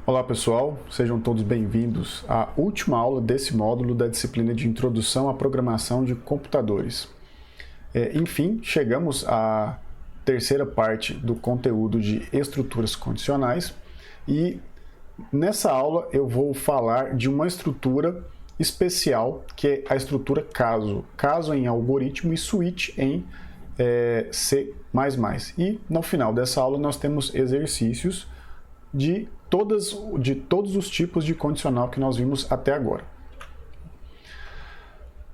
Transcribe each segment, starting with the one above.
Olá pessoal, sejam todos bem-vindos à última aula desse módulo da disciplina de Introdução à Programação de Computadores. Enfim, chegamos à terceira parte do conteúdo de estruturas condicionais e nessa aula eu vou falar de uma estrutura especial que é a estrutura caso. Caso em algoritmo e switch em C++. E no final dessa aula nós temos exercícios de todos os tipos de condicional que nós vimos até agora.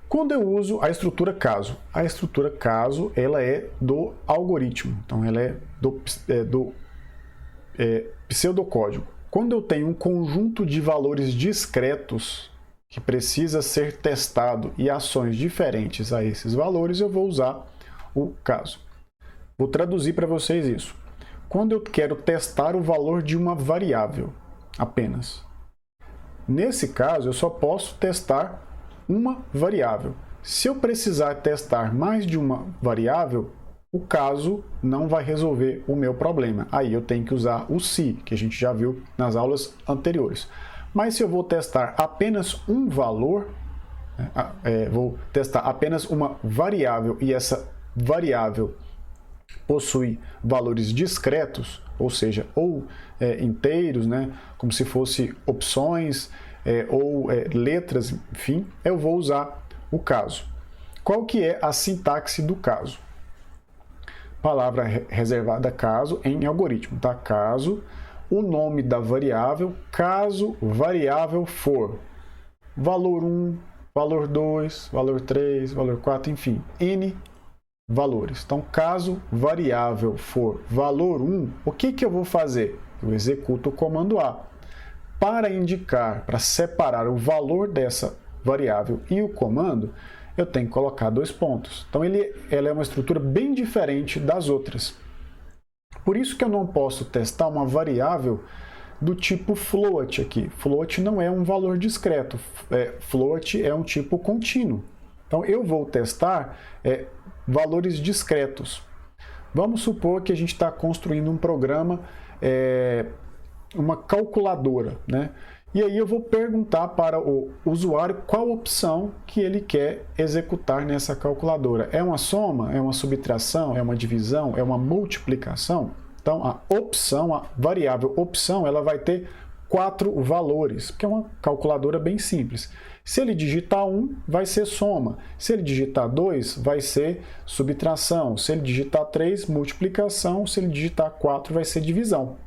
Quando eu uso a estrutura caso ela é do algoritmo, então ela é do pseudocódigo. Quando eu tenho um conjunto de valores discretos que precisa ser testado e ações diferentes a esses valores, eu vou usar o caso. Vou traduzir para vocês isso. Quando eu quero testar o valor de uma variável apenas. Nesse caso, eu só posso testar uma variável. Se eu precisar testar mais de uma variável, o caso não vai resolver o meu problema. Aí eu tenho que usar o se, que a gente já viu nas aulas anteriores. Mas se eu vou testar apenas um valor, vou testar apenas uma variável e essa variável possui valores discretos, ou seja, inteiros, como se fosse opções ou letras, enfim, eu vou usar o caso. Qual que é a sintaxe do caso? Palavra reservada caso em algoritmo, tá? Caso, o nome da variável, caso variável for valor 1, valor 2, valor 3, valor 4, enfim, n valores. Então, caso variável for valor 1, o que eu vou fazer? Eu executo o comando A. Para indicar, para separar o valor dessa variável e o comando, eu tenho que colocar dois pontos. Então, ela é uma estrutura bem diferente das outras. Por isso que eu não posso testar uma variável do tipo float aqui. Float não é um valor discreto. Float é um tipo contínuo. Então, eu vou testar valores discretos. Vamos supor que a gente está construindo um programa, uma calculadora, E aí eu vou perguntar para o usuário qual opção que ele quer executar nessa calculadora. É uma soma? É uma subtração? É uma divisão? É uma multiplicação? Então, a variável opção, ela vai ter 4 valores, porque é uma calculadora bem simples. Se ele digitar 1, vai ser soma. Se ele digitar 2, vai ser subtração. Se ele digitar 3, multiplicação. Se ele digitar 4, vai ser divisão.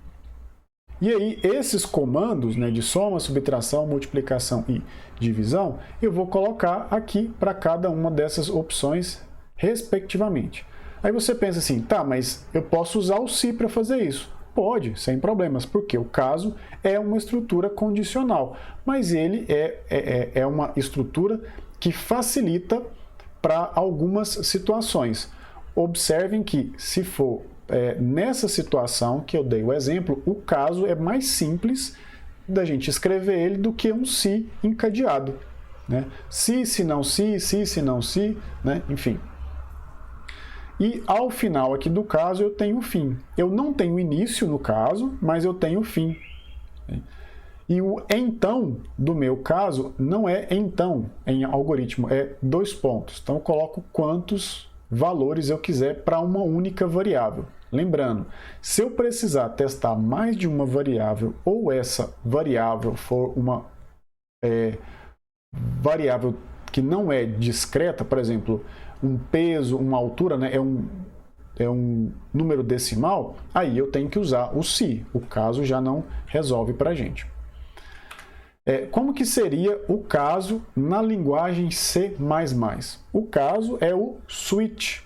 E aí, esses comandos de soma, subtração, multiplicação e divisão, eu vou colocar aqui para cada uma dessas opções, respectivamente. Aí você pensa assim, tá, mas eu posso usar o se para fazer isso. Pode, sem problemas, porque o caso é uma estrutura condicional, mas ele é uma estrutura que facilita para algumas situações. Observem que, se for nessa situação que eu dei o exemplo, o caso é mais simples da gente escrever ele do que um se encadeado. Se não se, se não se, enfim. E ao final aqui do caso eu tenho o fim. Eu não tenho início no caso, mas eu tenho o fim. E o então do meu caso não é então em algoritmo, é 2 pontos. Então eu coloco quantos valores eu quiser para uma única variável. Lembrando, se eu precisar testar mais de uma variável ou essa variável for uma variável que não é discreta, por exemplo, um peso, uma altura, é um número decimal, aí eu tenho que usar o se. O caso já não resolve para a gente. Como que seria o caso na linguagem C++? O caso é o switch.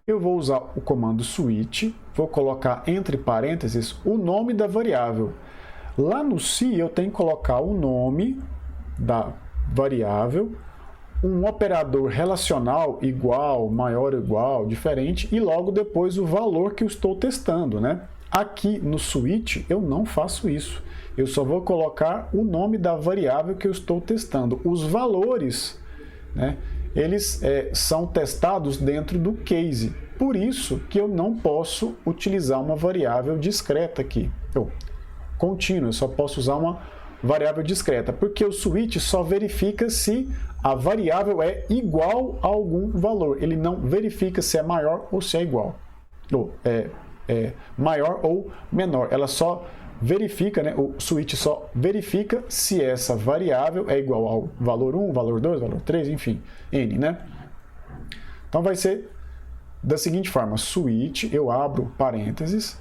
Eu vou usar o comando switch, vou colocar entre parênteses o nome da variável. Lá no se eu tenho que colocar o nome da variável, um operador relacional igual, maior ou igual, diferente, e logo depois o valor que eu estou testando. Aqui no switch eu não faço isso. Eu só vou colocar o nome da variável que eu estou testando. Os valores, eles são testados dentro do case. por isso que eu não posso utilizar uma variável discreta aqui, ou contínua, eu só posso usar uma variável discreta, porque o switch só verifica se a variável é igual a algum valor, ele não verifica se é maior ou se é igual, ou maior ou menor, ela só verifica, né, o switch só verifica se essa variável é igual ao valor 1, valor 2, valor 3, enfim, n, né? Então vai ser da seguinte forma, switch, eu abro parênteses,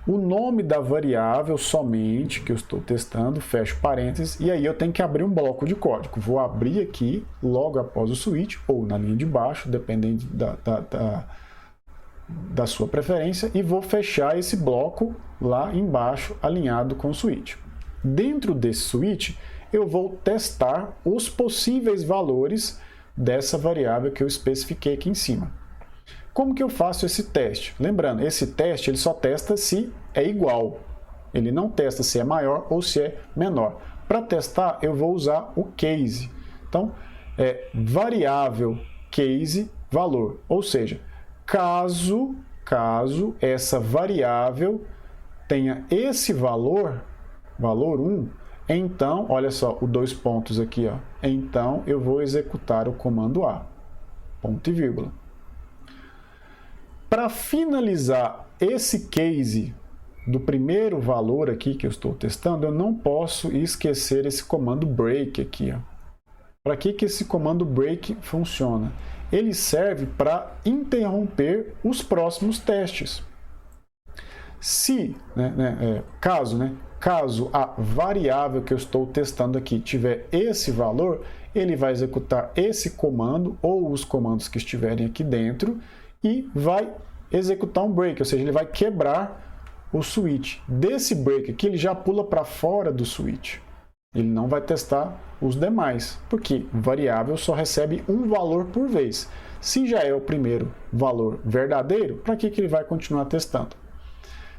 o nome da variável somente que eu estou testando, fecho parênteses, e aí eu tenho que abrir um bloco de código. Vou abrir aqui logo após o switch, ou na linha de baixo, dependendo da sua preferência, e vou fechar esse bloco lá embaixo, alinhado com o switch. Dentro desse switch, eu vou testar os possíveis valores dessa variável que eu especifiquei aqui em cima. Como que eu faço esse teste? Lembrando, esse teste ele só testa se é igual. Ele não testa se é maior ou se é menor. Para testar, eu vou usar o case. Então, variável case valor. Ou seja, caso essa variável tenha esse valor 1, então, olha só, o 2 pontos aqui, ó. Então, eu vou executar o comando A. Ponto e vírgula. Para finalizar esse case do primeiro valor aqui que eu estou testando, eu não posso esquecer esse comando break aqui. Para que esse comando break funciona? Ele serve para interromper os próximos testes. Caso a variável que eu estou testando aqui tiver esse valor, ele vai executar esse comando ou os comandos que estiverem aqui dentro e vai executar um break, ou seja, ele vai quebrar o switch. Desse break aqui, ele já pula para fora do switch. Ele não vai testar os demais, porque variável só recebe um valor por vez. Se já é o primeiro valor verdadeiro, para que ele vai continuar testando?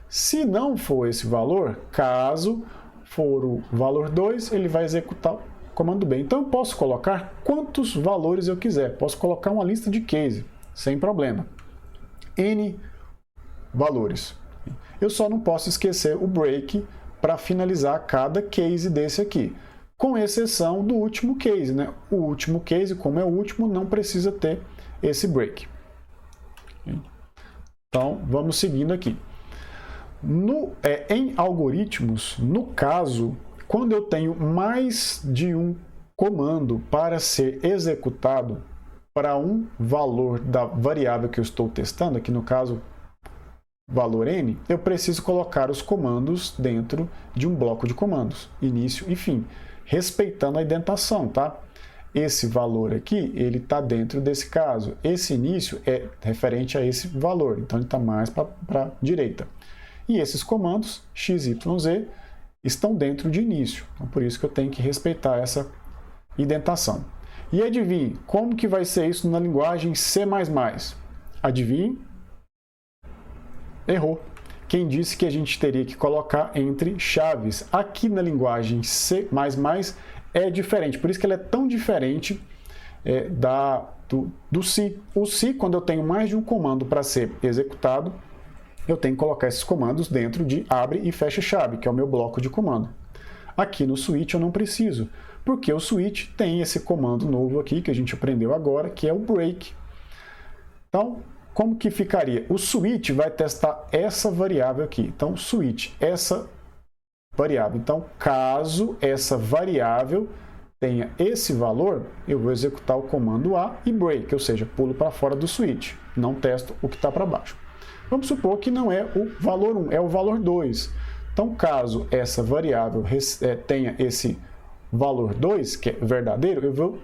Se não for esse valor, caso for o valor 2, ele vai executar o comando B. Então, eu posso colocar quantos valores eu quiser. Posso colocar uma lista de case, sem problema. N valores. Eu só não posso esquecer o break para finalizar cada case desse aqui, com exceção do último case, né? O último case, como é o último, não precisa ter esse break. Então, vamos seguindo aqui. Em algoritmos, no caso, quando eu tenho mais de um comando para ser executado para um valor da variável que eu estou testando, aqui no caso, valor n, eu preciso colocar os comandos dentro de um bloco de comandos, início e fim, respeitando a indentação, tá? Esse valor aqui, ele está dentro desse caso. Esse início é referente a esse valor, então ele está mais para a direita. E esses comandos, x, y, z, estão dentro de início. Então, por isso que eu tenho que respeitar essa indentação. E adivinhe, como que vai ser isso na linguagem C++? Adivinhe? Errou. Quem disse que a gente teria que colocar entre chaves? Aqui na linguagem C++ é diferente. Por isso que ela é tão diferente do C. O C, quando eu tenho mais de um comando para ser executado, eu tenho que colocar esses comandos dentro de abre e fecha chave, que é o meu bloco de comando. Aqui no switch eu não preciso, porque o switch tem esse comando novo aqui, que a gente aprendeu agora, que é o break. Então, como que ficaria? O switch vai testar essa variável aqui. Então, switch, essa variável. Então, caso essa variável tenha esse valor, eu vou executar o comando A e break, ou seja, pulo para fora do switch. Não testo o que está para baixo. Vamos supor que não é o valor 1, é o valor 2. Então, caso essa variável tenha esse valor 2, que é verdadeiro, eu vou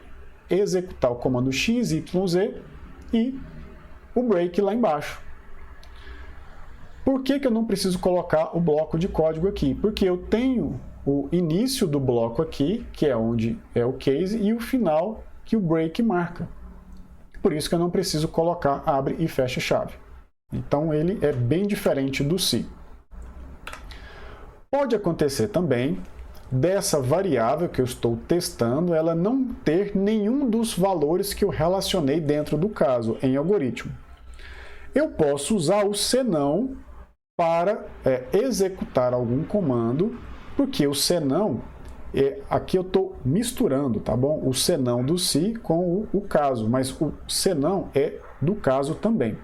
executar o comando x, y, z e o break lá embaixo. Por que eu não preciso colocar o bloco de código aqui? Porque eu tenho o início do bloco aqui, que é onde é o case, e o final que o break marca. Por isso que eu não preciso colocar abre e fecha chave. Então, ele é bem diferente do C. Pode acontecer também dessa variável que eu estou testando, ela não ter nenhum dos valores que eu relacionei dentro do caso, em algoritmo. Eu posso usar o senão para executar algum comando, porque o senão, aqui eu estou misturando, tá bom? O senão do se com o caso, mas o senão é do caso também.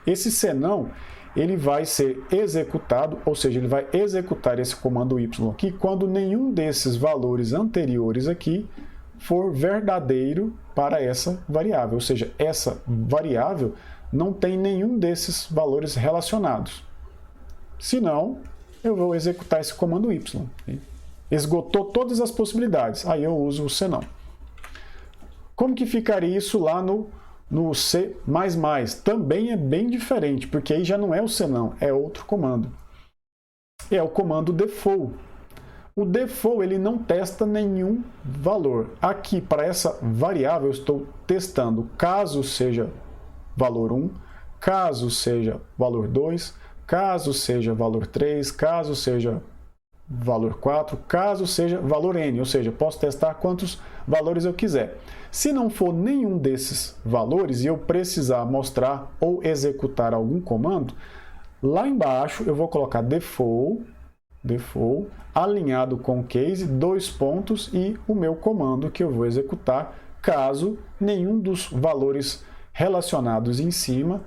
Esse senão, ele vai ser executado, ou seja, ele vai executar esse comando y aqui quando nenhum desses valores anteriores aqui for verdadeiro para essa variável, ou seja, essa variável não tem nenhum desses valores relacionados. Senão, eu vou executar esse comando y. Esgotou todas as possibilidades, aí eu uso o senão. Como que ficaria isso lá no C++? Também é bem diferente, porque aí já não é o senão, é outro comando. É o comando default. O default ele não testa nenhum valor. Aqui, para essa variável, eu estou testando caso seja valor 1, caso seja valor 2, caso seja valor 3, caso seja valor 4, caso seja valor n, ou seja, posso testar quantos valores eu quiser. Se não for nenhum desses valores e eu precisar mostrar ou executar algum comando, lá embaixo eu vou colocar default, alinhado com case, 2 pontos e o meu comando que eu vou executar caso nenhum dos valores relacionados em cima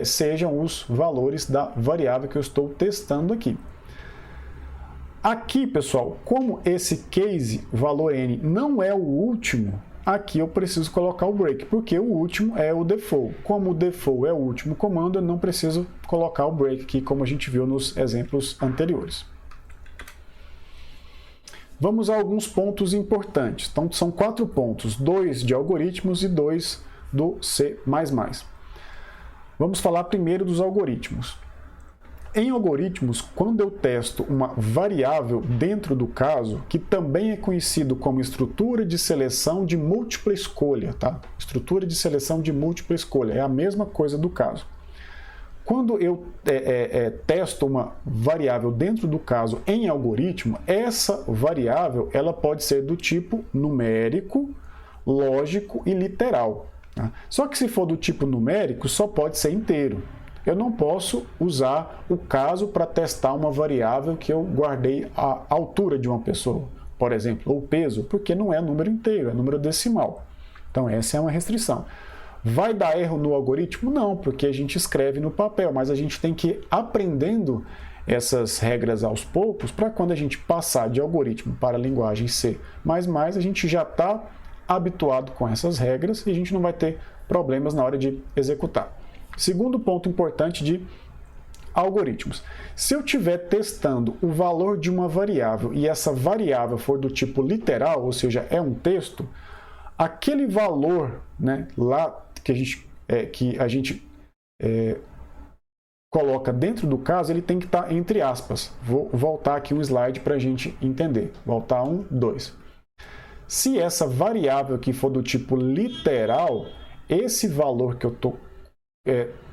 sejam os valores da variável que eu estou testando aqui. Aqui, pessoal, como esse case valor n não é o último, aqui eu preciso colocar o break, porque o último é o default. Como o default é o último comando, eu não preciso colocar o break aqui, como a gente viu nos exemplos anteriores. Vamos a alguns pontos importantes. Então, são 4 pontos, 2 de algoritmos e 2 do C++. Vamos falar primeiro dos algoritmos. Em algoritmos, quando eu testo uma variável dentro do caso, que também é conhecido como estrutura de seleção de múltipla escolha, tá? Estrutura de seleção de múltipla escolha, é a mesma coisa do caso. Quando eu testo uma variável dentro do caso em algoritmo, essa variável ela pode ser do tipo numérico, lógico e literal. Tá? Só que se for do tipo numérico, só pode ser inteiro. Eu não posso usar o caso para testar uma variável que eu guardei a altura de uma pessoa, por exemplo, ou o peso, porque não é número inteiro, é número decimal. Então essa é uma restrição. Vai dar erro no algoritmo? Não, porque a gente escreve no papel, mas a gente tem que ir aprendendo essas regras aos poucos para quando a gente passar de algoritmo para a linguagem C++, a gente já está habituado com essas regras e a gente não vai ter problemas na hora de executar. Segundo ponto importante de algoritmos. Se eu estiver testando o valor de uma variável e essa variável for do tipo literal, ou seja, é um texto, aquele valor, né, lá que a gente coloca dentro do caso, ele tem que estar entre aspas. Vou voltar aqui um slide para a gente entender. Voltar 1, 2. Se essa variável aqui for do tipo literal, esse valor que eu estou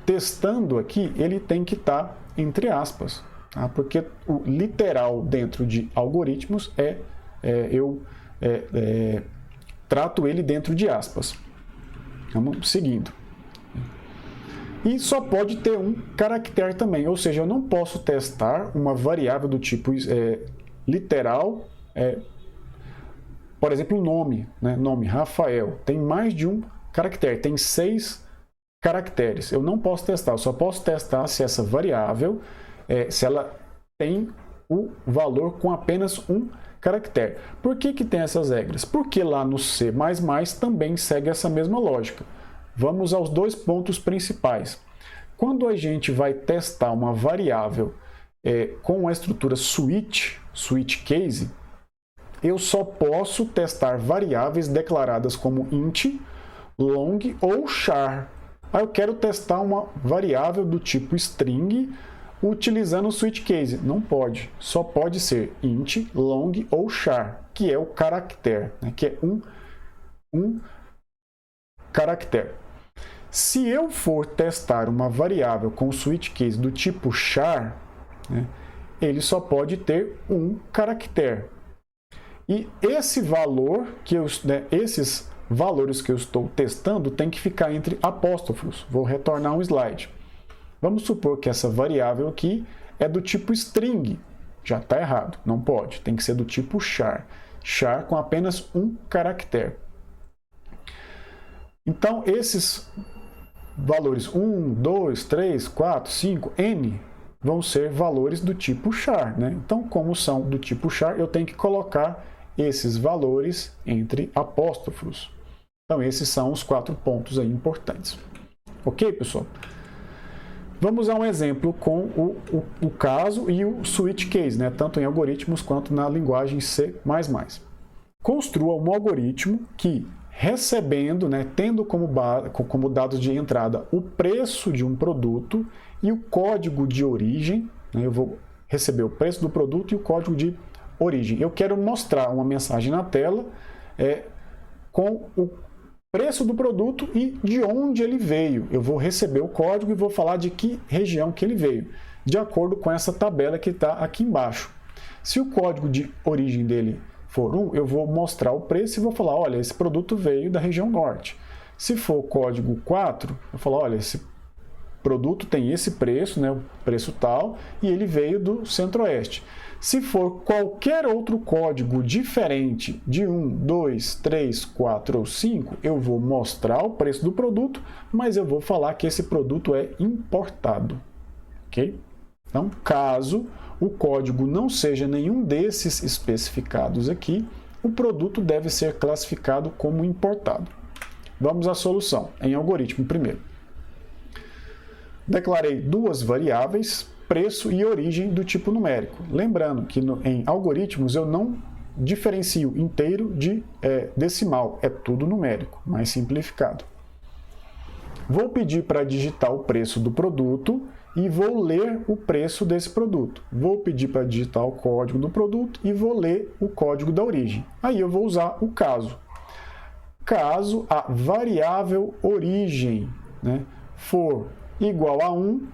testando aqui, ele tem que estar entre aspas. Tá? Porque o literal dentro de algoritmos eu trato ele dentro de aspas. Vamos seguindo. E só pode ter um caractere também, ou seja, eu não posso testar uma variável do tipo literal, por exemplo, um nome, né? Nome Rafael, tem mais de um caractere, tem 6 caracteres. Eu não posso testar, eu só posso testar se essa variável, se ela tem o valor com apenas um caractere. Por que tem essas regras? Porque lá no C++ também segue essa mesma lógica. Vamos aos 2 pontos principais. Quando a gente vai testar uma variável com a estrutura switch case, eu só posso testar variáveis declaradas como int, long ou char. Aí eu quero testar uma variável do tipo string utilizando o switch case. Não pode. Só pode ser int, long ou char, que é o caractere, né? Que é um caractere. Se eu for testar uma variável com switch case do tipo char, né, ele só pode ter um caractere. E esse valor esses valores que eu estou testando tem que ficar entre apóstrofos. Vou retornar um slide. Vamos supor que essa variável aqui é do tipo string. Já está errado, não pode. Tem que ser do tipo char. Char com apenas um caractere. Então, esses valores 1, 2, 3, 4, 5, n, vão ser valores do tipo char, né? Então, como são do tipo char, eu tenho que colocar esses valores entre apóstrofos. Então, esses são os 4 pontos aí importantes. Ok, pessoal? Vamos a um exemplo com o caso e o switch case, né? Tanto em algoritmos quanto na linguagem C++. Construa um algoritmo que, recebendo, né, tendo como dados de entrada o preço de um produto e o código de origem, né, eu vou receber o preço do produto e o código de origem. Eu quero mostrar uma mensagem na tela com o preço do produto e de onde ele veio. Eu vou receber o código e vou falar de que região que ele veio, de acordo com essa tabela que está aqui embaixo. Se o código de origem dele for 1, eu vou mostrar o preço e vou falar, olha, esse produto veio da região norte. Se for código 4, eu falo, olha, esse produto tem esse preço, né, o preço tal, e ele veio do centro-oeste. Se for qualquer outro código diferente de 1, 2, 3, 4 ou 5, eu vou mostrar o preço do produto, mas eu vou falar que esse produto é importado. Ok? Então, caso o código não seja nenhum desses especificados aqui, o produto deve ser classificado como importado. Vamos à solução, em algoritmo primeiro. Declarei duas variáveis, preço e origem do tipo numérico. Lembrando que em algoritmos eu não diferencio inteiro de decimal, é tudo numérico, mais simplificado. Vou pedir para digitar o preço do produto e vou ler o preço desse produto. Vou pedir para digitar o código do produto e vou ler o código da origem. Aí eu vou usar o caso. Caso a variável origem, né, for igual a 1,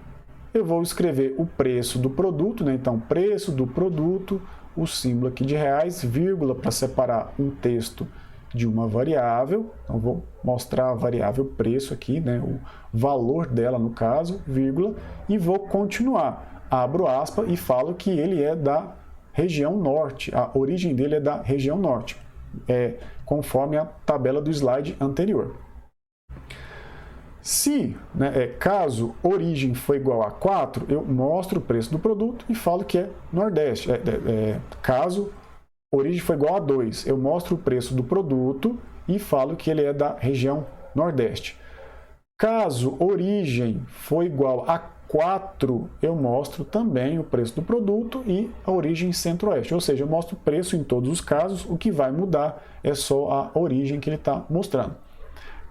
eu vou escrever o preço do produto, né? Então, preço do produto, o símbolo aqui de reais, vírgula, para separar um texto de uma variável. Então, vou mostrar a variável preço aqui, né? O valor dela, no caso, vírgula, e vou continuar. Abro aspas e falo que ele é da região norte, a origem dele é da região norte, conforme a tabela do slide anterior. Se, caso origem for igual a 4, eu mostro o preço do produto e falo que é Nordeste. Caso origem for igual a 2, eu mostro o preço do produto e falo que ele é da região Nordeste. Caso origem for igual a 4, eu mostro também o preço do produto e a origem Centro-Oeste. Ou seja, eu mostro o preço em todos os casos, o que vai mudar é só a origem que ele está mostrando.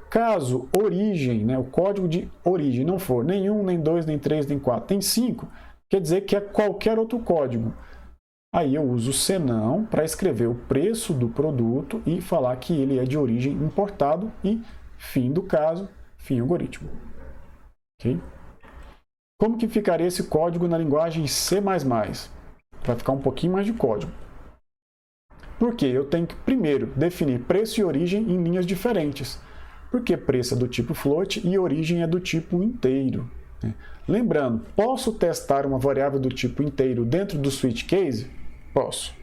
Caso origem, o código de origem não for nem 1, nem 2, nem 3, nem 4, tem 5, quer dizer que é qualquer outro código. Aí eu uso o senão para escrever o preço do produto e falar que ele é de origem importado e fim do caso, fim algoritmo. Ok? Como que ficaria esse código na linguagem C++? Vai ficar um pouquinho mais de código. Porque eu tenho que primeiro definir preço e origem em linhas diferentes. Porque preço é do tipo float e origem é do tipo inteiro. Lembrando, posso testar uma variável do tipo inteiro dentro do switch case? Posso.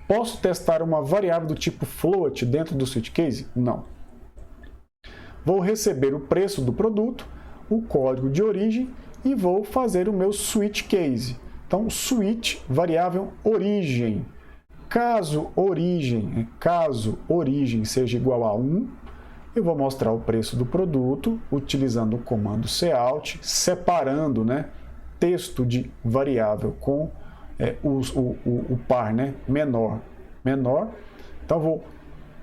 Posso testar uma variável do tipo float dentro do switch case? Não. Vou receber o preço do produto, o código de origem e vou fazer o meu switch case. Então, switch, variável origem. Caso origem seja igual a 1, eu vou mostrar o preço do produto utilizando o comando cout, separando texto de variável com o par menor. Então, vou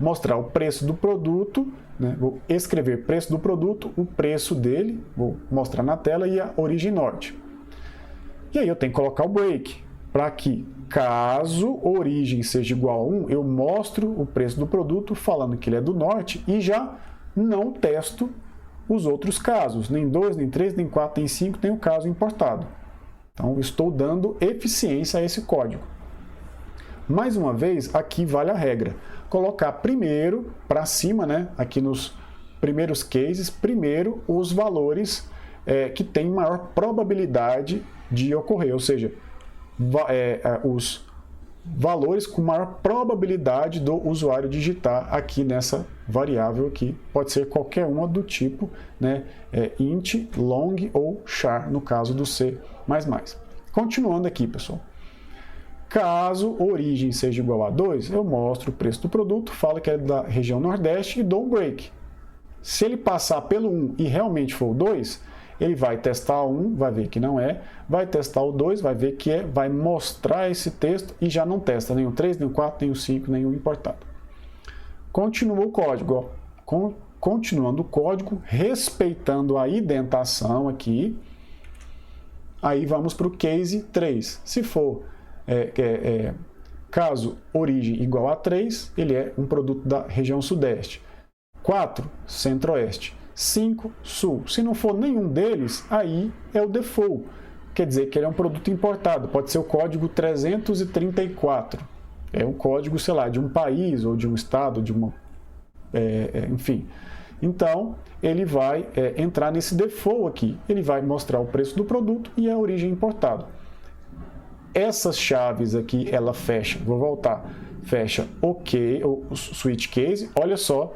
mostrar o preço do produto, vou escrever preço do produto, o preço dele, vou mostrar na tela, e a origem norte. E aí eu tenho que colocar o break, para que, caso origem seja igual a 1, eu mostro o preço do produto falando que ele é do norte e já não testo os outros casos, nem 2, nem 3, nem 4, nem 5, nem o caso importado. Então, estou dando eficiência a esse código. Mais uma vez, aqui vale a regra. Colocar primeiro, para cima, aqui nos primeiros cases, primeiro os valores que tem maior probabilidade de ocorrer, ou seja, os valores com maior probabilidade do usuário digitar aqui nessa variável aqui. Pode ser qualquer uma do tipo, né, int, long ou char, no caso do C++. Continuando aqui, pessoal. Caso origem seja igual a 2, eu mostro o preço do produto, falo que é da região Nordeste e dou um break. Se ele passar pelo 1 e realmente for o 2, ele vai testar o 1, vai ver que não é, vai testar o 2, vai ver que é, vai mostrar esse texto e já não testa nem o 3, nem o 4, nem o 5, nem o importado. Continua o código, ó. Continuando o código, respeitando a indentação aqui. Aí vamos para o case 3. Se for caso origem igual a 3, ele é um produto da região Sudeste. 4, Centro-Oeste. 5, Sul. Se não for nenhum deles, aí é o default. Quer dizer que ele é um produto importado. Pode ser o código 334. É um código, sei lá, de um país ou de um estado, de uma... enfim. Então, ele vai entrar nesse default aqui. Ele vai mostrar o preço do produto e a origem importada. Essas chaves aqui, ela fecha. Vou voltar. Fecha OK, o switch case. Olha só,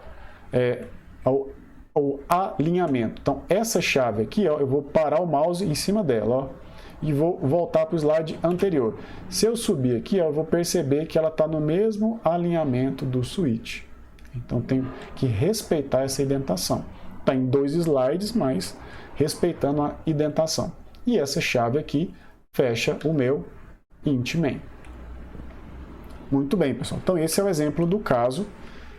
o alinhamento. Então, essa chave aqui, ó, eu vou parar o mouse em cima dela, ó, e vou voltar para o slide anterior. Se eu subir aqui, ó, eu vou perceber que ela está no mesmo alinhamento do switch. Então, tenho que respeitar essa indentação. Está em 2 slides, mas respeitando a indentação. E essa chave aqui fecha o meu int main. Muito bem, pessoal. Então, esse é o exemplo do caso.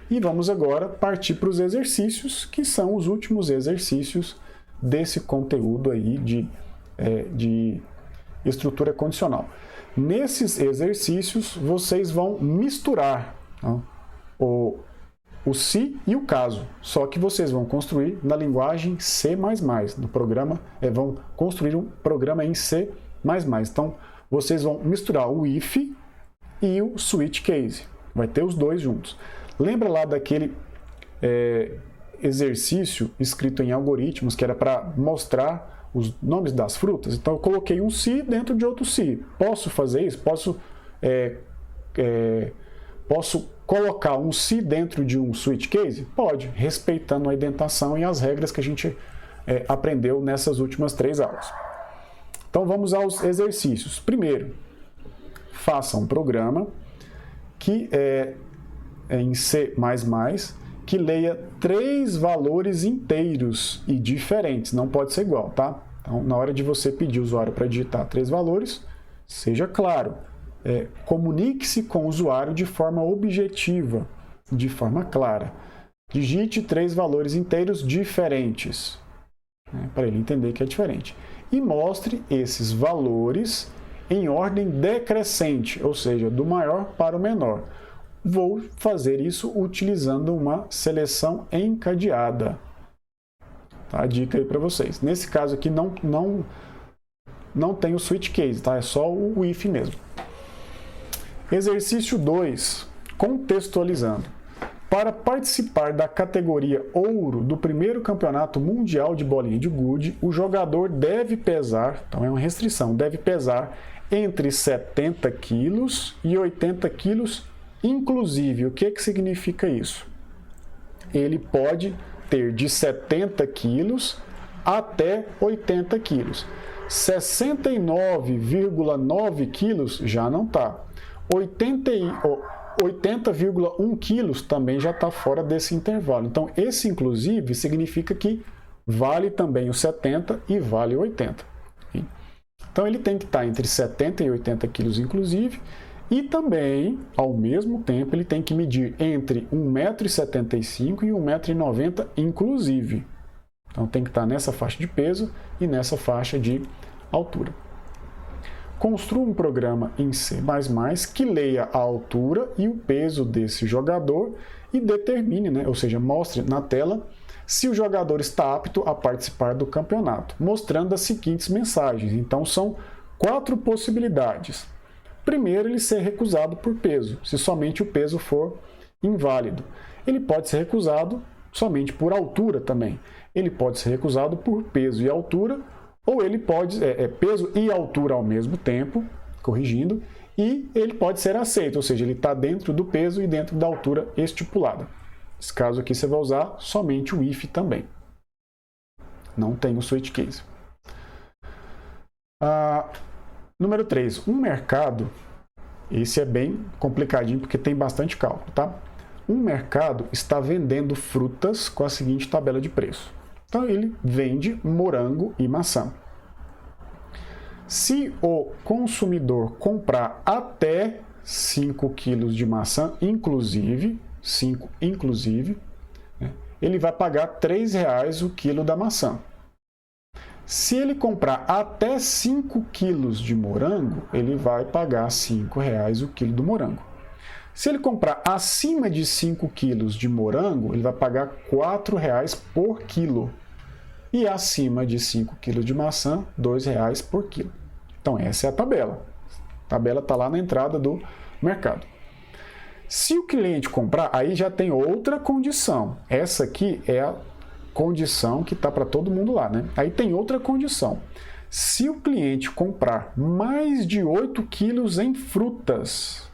E vamos agora partir para os exercícios, que são os últimos exercícios desse conteúdo aí de estrutura condicional. Nesses exercícios, vocês vão misturar, tá, o se e o caso, só que vocês vão construir na linguagem C++, no programa, vão construir um programa em C++. Então, vocês vão misturar o if e o switch case, vai ter os dois juntos. Lembra lá daquele exercício escrito em algoritmos que era para mostrar os nomes das frutas? Então, eu coloquei um se dentro de outro se. Posso fazer isso? Posso colocar um se dentro de um switch case? Pode, respeitando a indentação e as regras que a gente aprendeu nessas últimas 3 aulas. Então, vamos aos exercícios. Primeiro, faça um programa que em C++, que leia 3 valores inteiros e diferentes, não pode ser igual, tá? Então, na hora de você pedir o usuário para digitar 3 valores, seja claro, comunique-se com o usuário de forma objetiva, de forma clara. Digite 3 valores inteiros diferentes, né, para ele entender que é diferente. E mostre esses valores em ordem decrescente, ou seja, do maior para o menor. Vou fazer isso utilizando uma seleção encadeada. Tá? Dica aí para vocês. Nesse caso aqui não tem o switch case, tá? É só o if mesmo. Exercício 2. Contextualizando. Para participar da categoria ouro do primeiro campeonato mundial de bolinha de gude, o jogador deve pesar, então é uma restrição, deve pesar entre 70 quilos e 80 quilos inclusive. O que significa isso? Ele pode ter de 70 quilos até 80 quilos. 69,9 quilos já não está. 80,1 quilos também já está fora desse intervalo. Então, esse inclusive significa que vale também o 70 e vale o 80. Então, ele tem que estar entre 70 e 80 quilos inclusive. E também, ao mesmo tempo, ele tem que medir entre 1,75 m e 1,90 m inclusive. Então, tem que estar nessa faixa de peso e nessa faixa de altura. Construa um programa em C++ que leia a altura e o peso desse jogador e determine, né, ou seja, mostre na tela se o jogador está apto a participar do campeonato, mostrando as seguintes mensagens. Então, são 4 possibilidades. Primeiro, ele ser recusado por peso, se somente o peso for inválido. Ele pode ser recusado somente por altura também. Ele pode ser recusado por peso e altura, ou ele pode peso e altura ao mesmo tempo, corrigindo, e ele pode ser aceito, ou seja, ele está dentro do peso e dentro da altura estipulada. Nesse caso aqui você vai usar somente o if também. Não tem o switch case. Número 3, um mercado, esse é bem complicadinho porque tem bastante cálculo, tá? Um mercado está vendendo frutas com a seguinte tabela de preço. Então ele vende morango e maçã. Se o consumidor comprar até 5 kg de maçã, inclusive, 5 inclusive, né, ele vai pagar R$ 3,00 o quilo da maçã. Se ele comprar até 5 kg de morango, ele vai pagar R$ 5,00 o quilo do morango. Se ele comprar acima de 5 kg de morango, ele vai pagar R$ 4,00 por quilo. E acima de 5 kg de maçã, R$ 2,00 por quilo. Então essa é a tabela. A tabela está lá na entrada do mercado. Se o cliente comprar, aí já tem outra condição. Essa aqui é a condição que está para todo mundo lá, né? Aí tem outra condição. Se o cliente comprar mais de 8 quilos em frutas,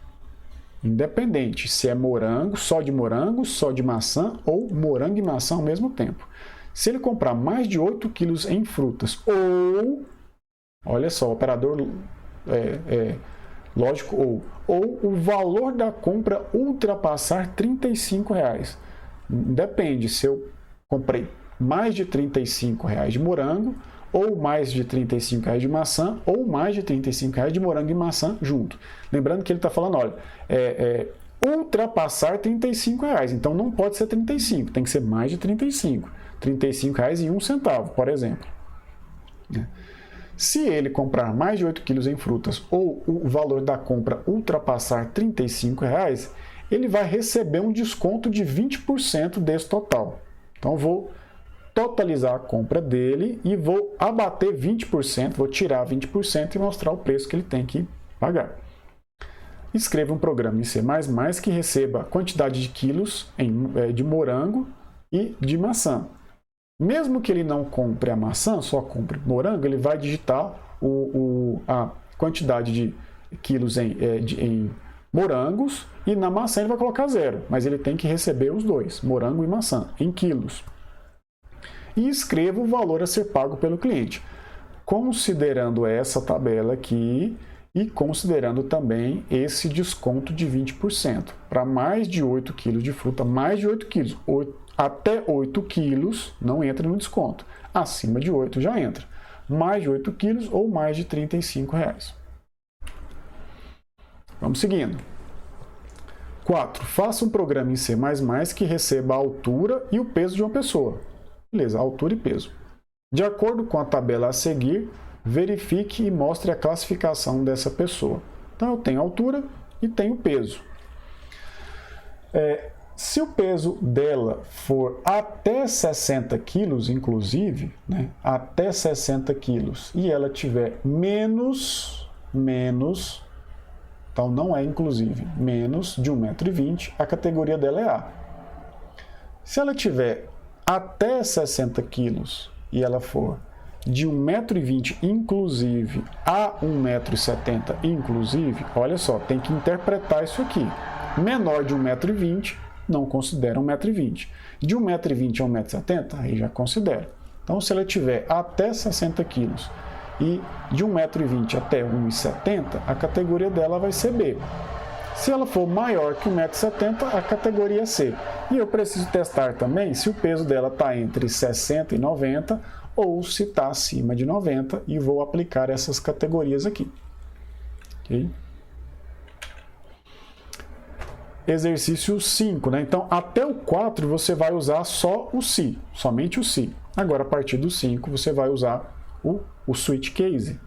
independente se é morango, só de maçã ou morango e maçã ao mesmo tempo. Se ele comprar mais de 8 quilos em frutas ou, olha só, operador lógico, ou o valor da compra ultrapassar R$ 35,00. Depende se eu comprei mais de R$ 35,00 de morango, ou mais de R$ 35,00 de maçã, ou mais de R$ 35,00 de morango e maçã junto. Lembrando que ele está falando, olha, ultrapassar R$ 35,00, então não pode ser 35, tem que ser mais de 35. R$ 35,01, por exemplo. Se ele comprar mais de 8 quilos em frutas, ou o valor da compra ultrapassar R$ 35,00, ele vai receber um desconto de 20% desse total. Então, vou totalizar a compra dele e vou abater 20%, vou tirar 20% e mostrar o preço que ele tem que pagar. Escreva um programa em C++ que receba a quantidade de quilos de morango e de maçã. Mesmo que ele não compre a maçã, só compre morango, ele vai digitar a quantidade de quilos em morangos e na maçã ele vai colocar 0, mas ele tem que receber os dois, morango e maçã, em quilos. E escreva o valor a ser pago pelo cliente, considerando essa tabela aqui e considerando também esse desconto de 20%. Para mais de 8 kg de fruta, mais de 8 kg, até 8 quilos não entra no desconto. Acima de 8 já entra. Mais de 8 quilos ou mais de R$ 35,00. Vamos seguindo. 4. Faça um programa em C++ que receba a altura e o peso de uma pessoa. Beleza, altura e peso. De acordo com a tabela a seguir, verifique e mostre a classificação dessa pessoa. Então, eu tenho altura e tenho peso. Se o peso dela for até 60 quilos, inclusive, né, até 60 quilos, e ela tiver menos, então não é inclusive, menos de 1,20 m, a categoria dela é A. Se ela tiver até 60 quilos e ela for de 1,20 m inclusive a 1,70 m inclusive, olha só, tem que interpretar isso aqui. Menor de 1,20 m, não considera 1,20 m. De 1,20 m a 1,70 m, aí já considera. Então, se ela tiver até 60 quilos e de 1,20 m até 1,70 m, a categoria dela vai ser B. Se ela for maior que 1,70 m, a categoria é C. E eu preciso testar também se o peso dela está entre 60 e 90 ou se está acima de 90 e vou aplicar essas categorias aqui. Ok? Exercício 5, né? Então, até o 4 você vai usar só o se, somente o se. Agora, a partir do 5, você vai usar o switch case.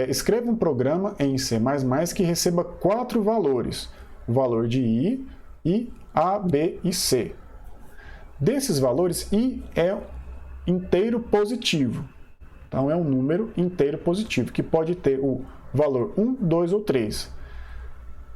Escreva um programa em C++ que receba 4 valores. O valor de I, A, B e C. Desses valores, I é inteiro positivo. Então, é um número inteiro positivo, que pode ter o valor 1, 2 ou 3.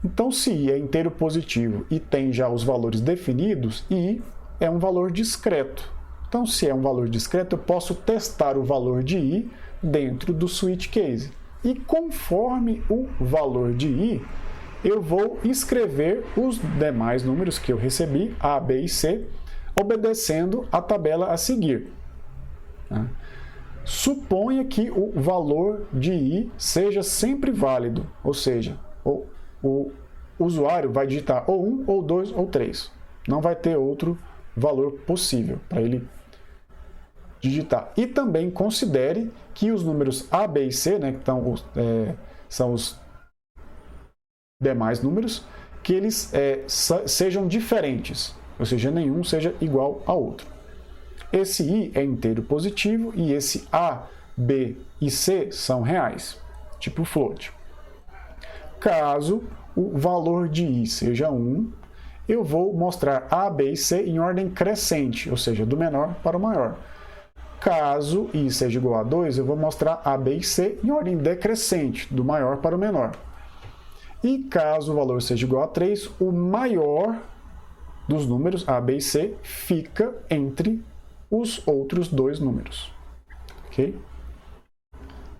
Então, se I é inteiro positivo e tem já os valores definidos, I é um valor discreto. Então, se é um valor discreto, eu posso testar o valor de I dentro do switch case. E conforme o valor de I, eu vou escrever os demais números que eu recebi, A, B e C, obedecendo a tabela a seguir. Suponha que o valor de I seja sempre válido, ou seja, o usuário vai digitar ou 1, ou 2, ou 3. Não vai ter outro valor possível para ele digitar. E também considere que os números A, B e C, né, que são os demais números, que eles sejam diferentes, ou seja, nenhum seja igual ao outro. Esse I é inteiro positivo e esse A, B e C são reais, tipo float. Caso o valor de I seja 1, eu vou mostrar A, B e C em ordem crescente, ou seja, do menor para o maior. Caso I seja igual a 2, eu vou mostrar A, B e C em ordem decrescente, do maior para o menor. E caso o valor seja igual a 3, o maior dos números, A, B e C, fica entre os outros dois números. Ok?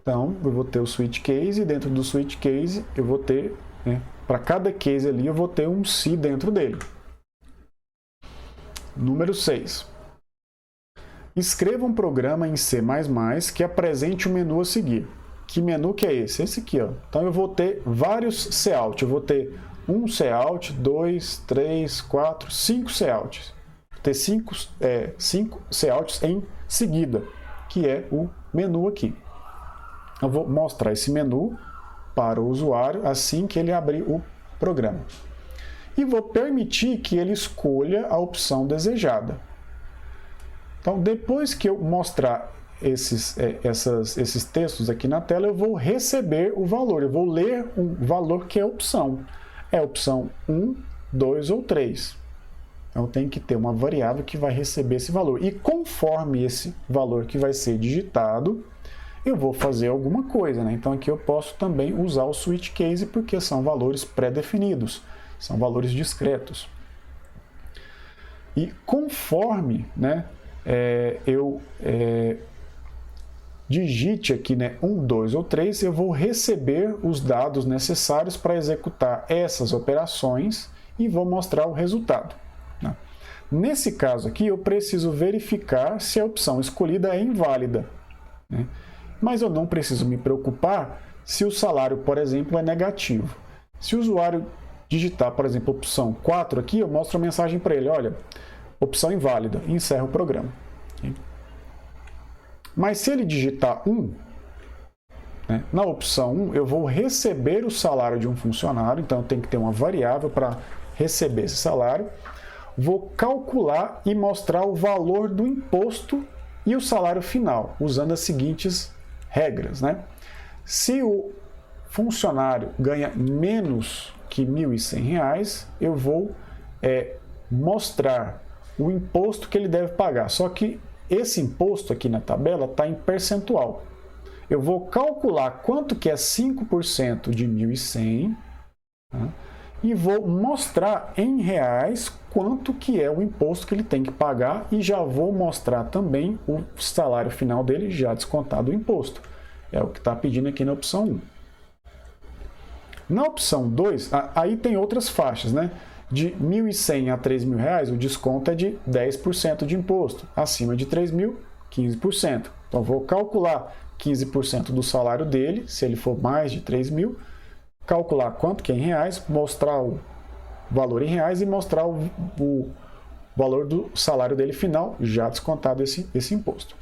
Então, eu vou ter o switch case, e dentro do switch case eu vou ter, para cada case ali, eu vou ter um se dentro dele. Número 6. Escreva um programa em C++ que apresente o menu a seguir. Que menu que é esse? Esse aqui, ó. Então eu vou ter vários cout. Eu vou ter um cout, 2, 3, 4, 5 couts. Vou ter 5 couts em seguida, que é o menu aqui. Eu vou mostrar esse menu para o usuário assim que ele abrir o programa. E vou permitir que ele escolha a opção desejada. Então, depois que eu mostrar esses textos aqui na tela, eu vou receber o valor. Eu vou ler um valor que é a opção. É a opção 1, 2 ou 3. Então, tem que ter uma variável que vai receber esse valor. E conforme esse valor que vai ser digitado, eu vou fazer alguma coisa, né? Então, aqui eu posso também usar o switch case, porque são valores pré-definidos, são valores discretos. E conforme, né, eu digite aqui, né, 1, 2 ou 3, eu vou receber os dados necessários para executar essas operações e vou mostrar o resultado. Né? Nesse caso aqui, eu preciso verificar se a opção escolhida é inválida. Né? Mas eu não preciso me preocupar se o salário, por exemplo, é negativo. Se o usuário digitar, por exemplo, opção 4 aqui, eu mostro a mensagem para ele, olha, opção inválida, e encerro o programa. Okay? Mas se ele digitar 1, né, na opção 1, eu vou receber o salário de um funcionário, então eu tenho que ter uma variável para receber esse salário. Vou calcular e mostrar o valor do imposto e o salário final, usando as seguintes regras. Né? Se o funcionário ganha menos que R$ 1.100, eu vou mostrar o imposto que ele deve pagar. Só que esse imposto aqui na tabela está em percentual. Eu vou calcular quanto que é 5% de 1.100, tá? E vou mostrar em reais quanto que é o imposto que ele tem que pagar e já vou mostrar também o salário final dele já descontado o imposto. É o que está pedindo aqui na opção 1. Na opção 2, aí tem outras faixas, né? De R$ 1.100 a R$ 3.000, o desconto é de 10% de imposto. Acima de R$ 3.000, 15%. Então, vou calcular 15% do salário dele, se ele for mais de R$ 3.000, calcular quanto que é em reais, mostrar o valor em reais e mostrar o valor do salário dele final, já descontado esse imposto.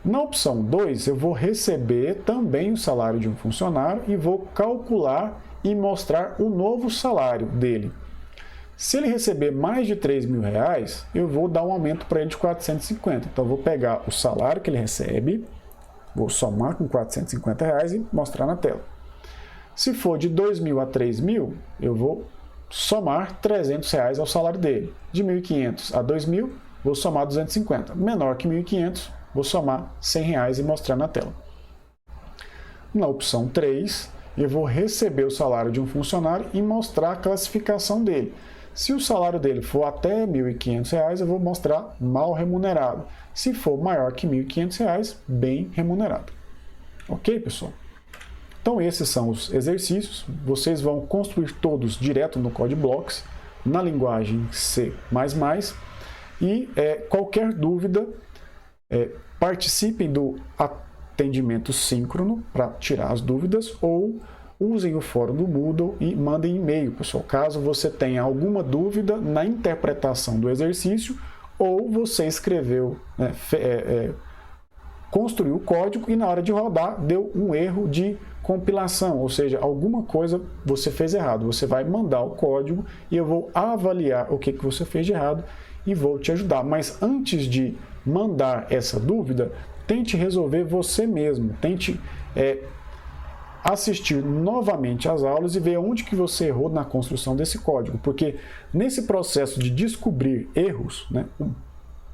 Na opção 2, eu vou receber também o salário de um funcionário e vou calcular e mostrar o novo salário dele. Se ele receber mais de R$ 3.000, eu vou dar um aumento para ele de 450. Então, eu vou pegar o salário que ele recebe, vou somar com R$ 450 e mostrar na tela. Se for de 2.000 a 3.000, eu vou somar R$ 300 ao salário dele. De 1.500 a 2.000, vou somar 250. Menor que 1.500, vou somar R$ 100 e mostrar na tela. Na opção 3, eu vou receber o salário de um funcionário e mostrar a classificação dele. Se o salário dele for até R$ 1.500, eu vou mostrar mal remunerado. Se for maior que R$ 1.500, bem remunerado. Ok, pessoal? Então, esses são os exercícios. Vocês vão construir todos direto no CodeBlocks, na linguagem C++. E qualquer dúvida, participem do atendimento síncrono para tirar as dúvidas ou usem o fórum do Moodle e mandem e-mail, pessoal, caso você tenha alguma dúvida na interpretação do exercício ou você escreveu, construiu o código e na hora de rodar deu um erro de compilação, ou seja, alguma coisa você fez errado. Você vai mandar o código e eu vou avaliar o que você fez de errado e vou te ajudar. Mas antes de mandar essa dúvida, tente resolver você mesmo, tente assistir novamente às aulas e ver onde que você errou na construção desse código, porque nesse processo de descobrir erros, o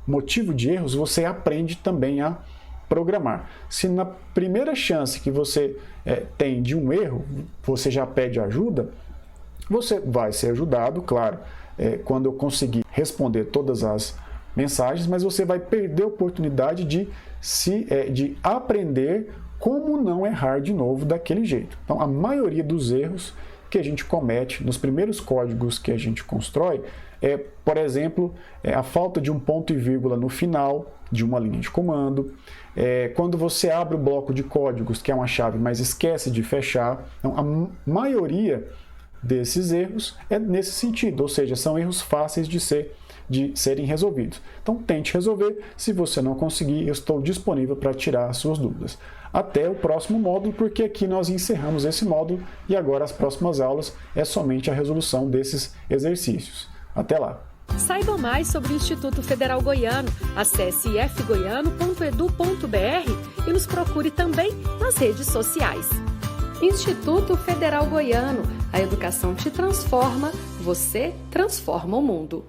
motivo de erros, você aprende também a programar. Se na primeira chance que você tem de um erro, você já pede ajuda, você vai ser ajudado, claro, quando eu conseguir responder todas as mensagens, mas você vai perder a oportunidade de aprender como não errar de novo daquele jeito. Então, a maioria dos erros que a gente comete nos primeiros códigos que a gente constrói por exemplo, a falta de um ponto e vírgula no final de uma linha de comando, quando você abre o bloco de códigos, que é uma chave, mas esquece de fechar. Então, a maioria desses erros é nesse sentido, ou seja, são erros fáceis de serem resolvidos. Então, tente resolver. Se você não conseguir, eu estou disponível para tirar as suas dúvidas. Até o próximo módulo, porque aqui nós encerramos esse módulo e agora as próximas aulas é somente a resolução desses exercícios. Até lá! Saiba mais sobre o Instituto Federal Goiano. Acesse ifgoiano.edu.br e nos procure também nas redes sociais. Instituto Federal Goiano. A educação te transforma, você transforma o mundo.